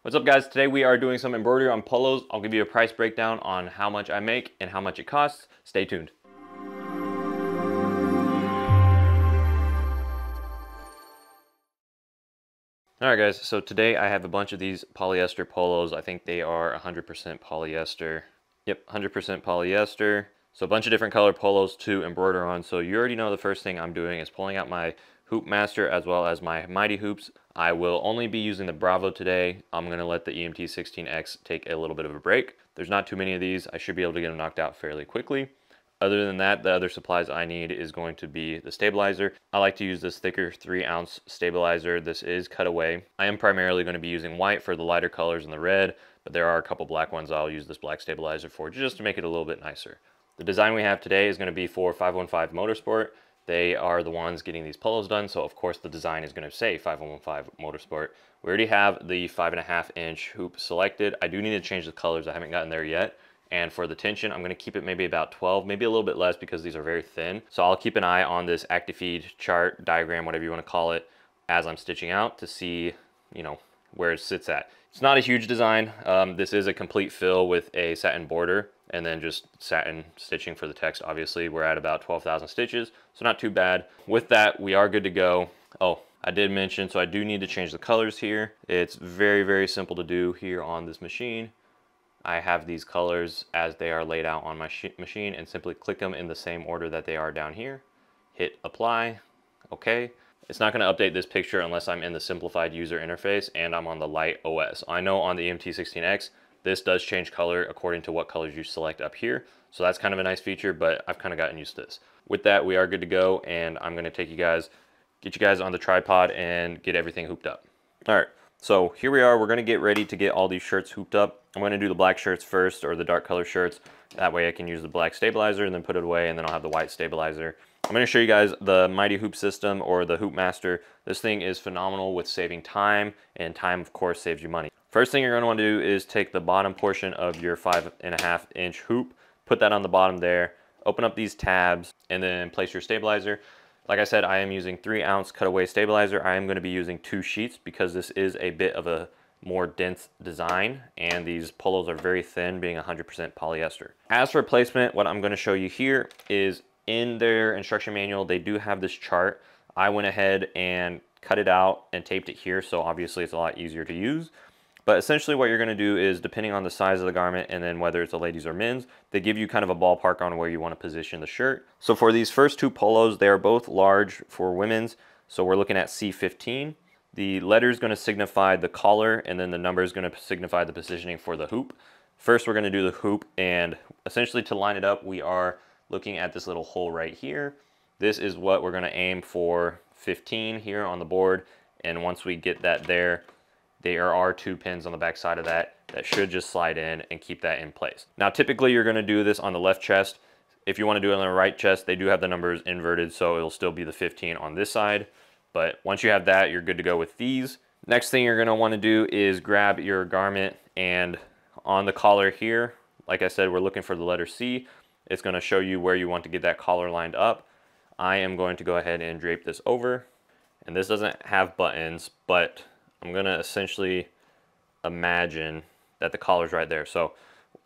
What's up guys, today we are doing some embroidery on polos. I'll give you a price breakdown on how much I make and how much it costs. Stay tuned. Alright guys, so today I have a bunch of these polyester polos. I think they are 100% polyester. Yep, 100% polyester. So a bunch of different color polos to embroider on. So you already know the first thing I'm doing is pulling out my hoop master as well as my mighty hoops. I will only be using the Bravo today. I'm going to let the EMT 16X take a little bit of a break. There's not too many of these. I should be able to get them knocked out fairly quickly. Other than that, the other supplies I need is going to be the stabilizer. I like to use this thicker 3-ounce stabilizer. This is cut away. I am primarily going to be using white for the lighter colors and the red, but there are a couple black ones I'll use this black stabilizer for just to make it a little bit nicer. The design we have today is going to be for 515 Motorsport. They are the ones getting these polos done, so of course the design is going to say 5115 Motorsport. We already have the 5.5-inch hoop selected. I do need to change the colors. I haven't gotten there yet. And for the tension, I'm going to keep it maybe about 12, maybe a little bit less because these are very thin. So I'll keep an eye on this ActiFeed chart, diagram, whatever you want to call it, as I'm stitching out to see, where it sits at. It's not a huge design. This is a complete fill with a satin border and then just satin stitching for the text. Obviously, we're at about 12,000 stitches, so not too bad. With that, we are good to go. Oh, I did mention, so I do need to change the colors here. It's very, very simple to do here on this machine. I have these colors as they are laid out on my machine and simply click them in the same order that they are down here. Hit apply, okay. It's not gonna update this picture unless I'm in the simplified user interface and I'm on the light OS. I know on the EMT16X, this does change color according to what colors you select up here. So that's kind of a nice feature, but I've kind of gotten used to this. With that, we are good to go and I'm gonna get you guys on the tripod and get everything hooped up. All right. So here we are, we're gonna get ready to get all these shirts hooped up. I'm gonna do the black shirts first, or the dark color shirts. That way I can use the black stabilizer and then put it away, and then I'll have the white stabilizer. I'm gonna show you guys the Mighty Hoop system, or the Hoop Master. This thing is phenomenal with saving time, and time of course saves you money. First thing you're gonna wanna do is take the bottom portion of your 5.5-inch hoop, put that on the bottom there, open up these tabs, and then place your stabilizer. Like I said, I am using 3-ounce cutaway stabilizer. I am going to be using 2 sheets because this is a bit of a more dense design and these polos are very thin, being 100% polyester. As for placement, what I'm going to show you here is in their instruction manual, they do have this chart. I went ahead and cut it out and taped it here, so obviously it's a lot easier to use. But essentially what you're going to do is, depending on the size of the garment and then whether it's a ladies or men's, they give you kind of a ballpark on where you want to position the shirt. So for these first two polos, they are both large for women's. So we're looking at C15. The letter is going to signify the collar, and then the number is going to signify the positioning for the hoop. First, we're going to do the hoop, and essentially to line it up, we are looking at this little hole right here. This is what we're going to aim for 15 here on the board. And once we get that there are 2 pins on the back side of that should just slide in and keep that in place. Now, typically you're gonna do this on the left chest. If you wanna do it on the right chest, they do have the numbers inverted, so it'll still be the 15 on this side. But once you have that, you're good to go with these. Next thing you're gonna wanna do is grab your garment, and on the collar here, like I said, we're looking for the letter C. It's gonna show you where you want to get that collar lined up. I am going to go ahead and drape this over. And this doesn't have buttons, but I'm gonna essentially imagine that the collar's right there. So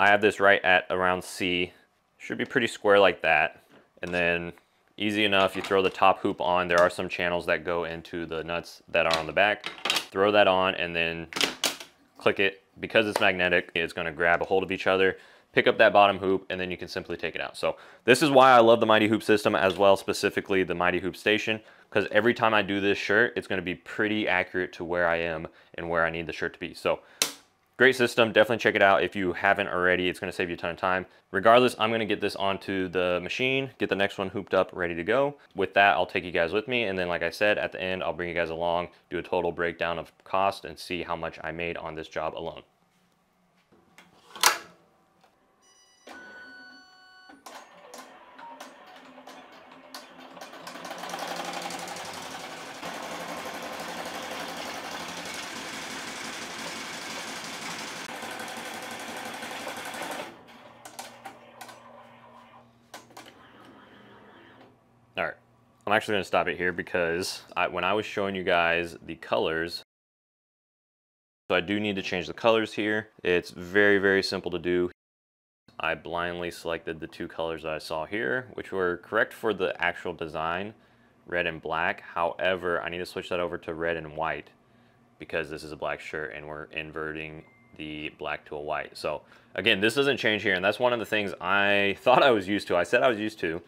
I have this right at around C. Should be pretty square like that. And then easy enough, you throw the top hoop on. There are some channels that go into the nuts that are on the back. Throw that on and then click it. Because it's magnetic, it's gonna grab a hold of each other, pick up that bottom hoop, and then you can simply take it out. So this is why I love the Mighty Hoop system, as well, specifically the Mighty Hoop Station, because every time I do this shirt, it's going to be pretty accurate to where I am and where I need the shirt to be. So great system. Definitely check it out if you haven't already. It's going to save you a ton of time. Regardless, I'm going to get this onto the machine, get the next one hooped up, ready to go. With that, I'll take you guys with me. And then, like I said, at the end, I'll bring you guys along, do a total breakdown of cost, and see how much I made on this job alone. All right, I'm actually going to stop it here because when I was showing you guys the colors, So I do need to change the colors here. It's very, very simple to do. I blindly selected the two colors that I saw here, which were correct for the actual design, red and black. However, I need to switch that over to red and white because this is a black shirt and we're inverting the black to a white. So again, this doesn't change here, and that's one of the things I thought I was used to. I said I was used to,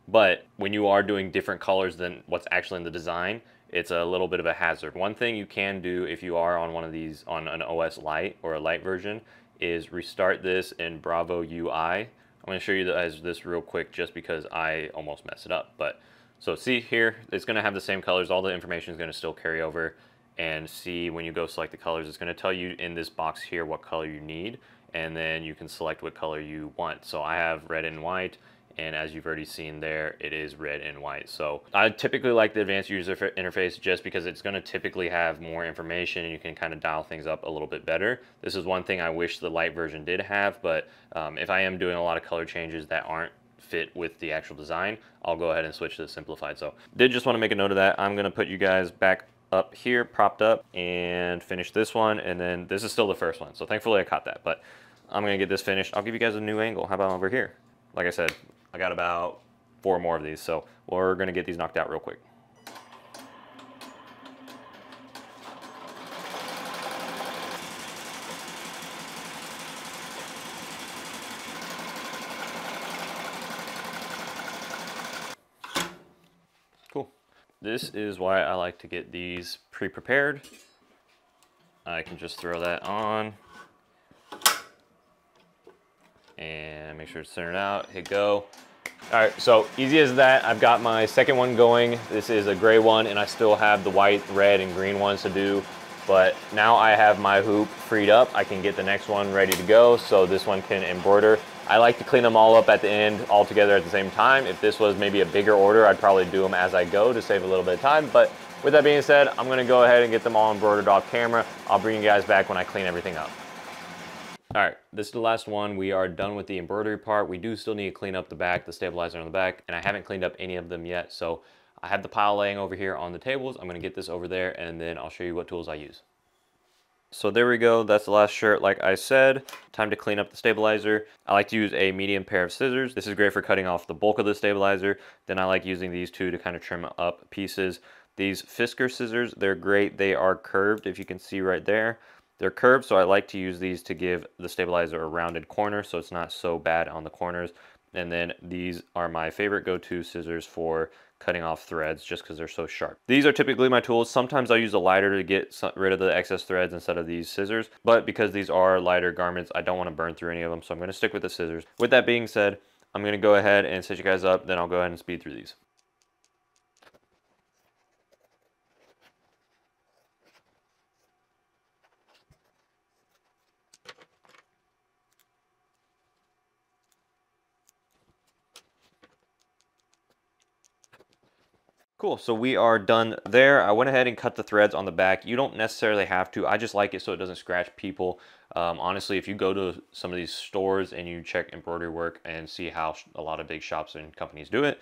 but when you are doing different colors than what's actually in the design, it's a little bit of a hazard. One thing you can do if you are on one of these, on an OS Lite or a Lite version, is restart this in Bravo UI. I'm going to show you this real quick just because I almost messed it up. But so see here, it's going to have the same colors. All the information is going to still carry over. And see, when you go select the colors, it's going to tell you in this box here what color you need, and then you can select what color you want. So I have red and white, and as you've already seen there, it is red and white. So I typically like the advanced user interface just because it's going to typically have more information and you can kind of dial things up a little bit better. This is one thing I wish the Lite version did have, but if I am doing a lot of color changes that aren't fit with the actual design, I'll go ahead and switch to the simplified. So did just want to make a note of that. I'm going to put you guys back up here, propped up, and finish this one, and then this is still the first one. So thankfully I caught that, but I'm going to get this finished. I'll give you guys a new angle. How about over here? Like I said, I got about 4 more of these, so we're gonna get these knocked out real quick. Cool. This is why I like to get these pre-prepared. I can just throw that on and make sure it's centered out, hit go. All right, so easy as that. I've got my second one going. This is a gray one, and I still have the white, red, and green ones to do. But now I have my hoop freed up. I can get the next one ready to go, so this one can embroider. I like to clean them all up at the end all together at the same time. If this was maybe a bigger order, I'd probably do them as I go to save a little bit of time. But with that being said, I'm gonna go ahead and get them all embroidered off camera. I'll bring you guys back when I clean everything up. All right, this is the last one. We are done with the embroidery part. We do still need to clean up the back, the stabilizer on the back, and I haven't cleaned up any of them yet. So I have the pile laying over here on the tables. I'm gonna get this over there, and then I'll show you what tools I use. So there we go, that's the last shirt. Like I said, time to clean up the stabilizer. I like to use a medium pair of scissors. This is great for cutting off the bulk of the stabilizer. Then I like using these two to kind of trim up pieces. These Fisker scissors, they're great. They are curved, if you can see right there. They're curved, so I like to use these to give the stabilizer a rounded corner so it's not so bad on the corners. And then these are my favorite go-to scissors for cutting off threads just because they're so sharp. These are typically my tools. Sometimes I'll use a lighter to get rid of the excess threads instead of these scissors, but because these are lighter garments, I don't want to burn through any of them, so I'm going to stick with the scissors. With that being said, I'm going to go ahead and set you guys up, then I'll go ahead and speed through these. Cool, so we are done there. I went ahead and cut the threads on the back. You don't necessarily have to. I just like it so it doesn't scratch people. Honestly, if you go to some of these stores and you check embroidery work and see how a lot of big shops and companies do it,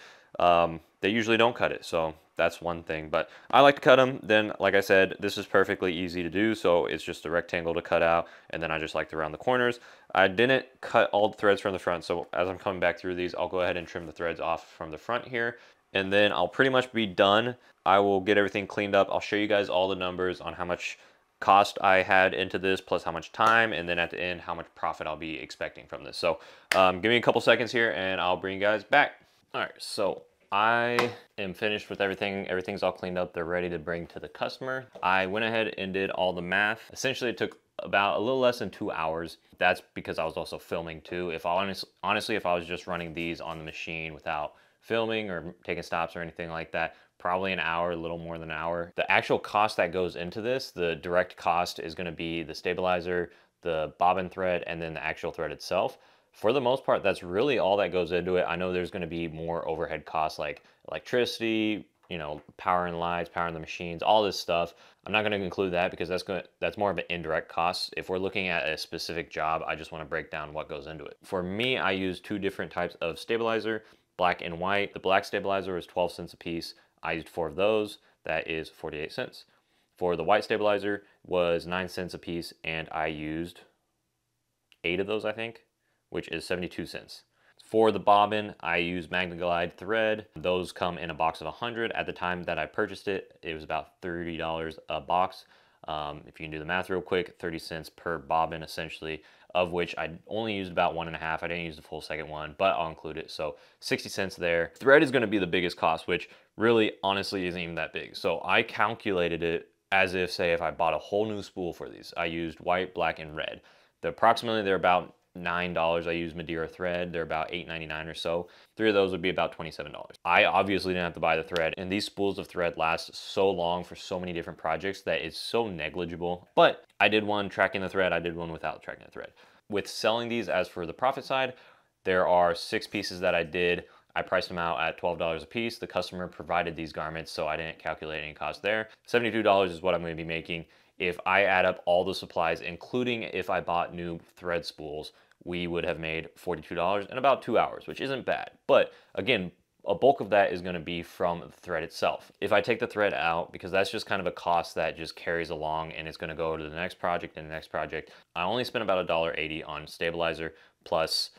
they usually don't cut it. So that's one thing, but I like to cut them. Then, like I said, this is perfectly easy to do. So it's just a rectangle to cut out. And then I just like to round the corners. I didn't cut all the threads from the front. So as I'm coming back through these, I'll go ahead and trim the threads off from the front here. And then I'll pretty much be done. I will get everything cleaned up. I'll show you guys all the numbers on how much cost I had into this plus how much time, and then at the end how much profit I'll be expecting from this. So give me a couple seconds here and I'll bring you guys back. All right, so I am finished with everything. Everything's all cleaned up. They're ready to bring to the customer. I went ahead and did all the math. Essentially it took about a little less than 2 hours. That's because I was also filming too. If I honestly, if I was just running these on the machine without filming or taking stops or anything like that, probably an hour, a little more than an hour. The actual cost that goes into this, the direct cost, is going to be the stabilizer, the bobbin thread, and then the actual thread itself. For the most part, that's really all that goes into it. I know there's going to be more overhead costs like electricity, you know, powering lights, powering the machines, all this stuff. I'm not going to include that because that's more of an indirect cost. If we're looking at a specific job, I just want to break down what goes into it. For me, I use 2 different types of stabilizer, black and white. The black stabilizer is 12 cents a piece. I used 4 of those. That is 48 cents. For the white stabilizer was 9 cents a piece, and I used 8 of those, I think, which is 72 cents. For the bobbin, I use Magna Glide thread. Those come in a box of 100. At the time that I purchased it, it was about $30 a box. If you can do the math real quick, 30 cents per bobbin essentially, of which I only used about 1.5. I didn't use the full second one, but I'll include it. So 60 cents there. Thread is gonna be the biggest cost, which really honestly isn't even that big. So I calculated it as if, say, if I bought a whole new spool for these, I used white, black, and red. Approximately they're about $9. I use Madeira thread. They're about $8.99 or so. 3 of those would be about $27. I obviously didn't have to buy the thread, and these spools of thread last so long for so many different projects that it's so negligible. But I did one tracking the thread. I did one without tracking the thread. With selling these, as for the profit side, there are 6 pieces that I did. I priced them out at $12 a piece. The customer provided these garments, so I didn't calculate any cost there. $72 is what I'm going to be making. If I add up all the supplies, including if I bought new thread spools, we would have made $42 in about 2 hours, which isn't bad. But again, a bulk of that is going to be from the thread itself. If I take the thread out, because that's just kind of a cost that just carries along and it's going to go to the next project and the next project, I only spent about $1.80 on stabilizer plus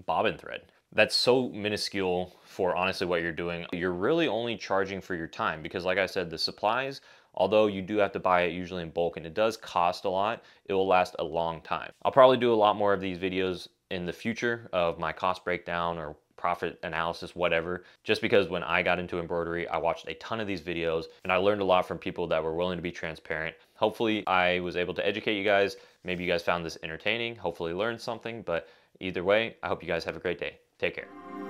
bobbin thread. That's so minuscule for honestly what you're doing. You're really only charging for your time because, like I said, the supplies, although you do have to buy it usually in bulk and it does cost a lot, it will last a long time. I'll probably do a lot more of these videos in the future of my cost breakdown or profit analysis, whatever, just because when I got into embroidery, I watched a ton of these videos and I learned a lot from people that were willing to be transparent. Hopefully I was able to educate you guys. Maybe you guys found this entertaining, hopefully learned something, but either way, I hope you guys have a great day. Take care.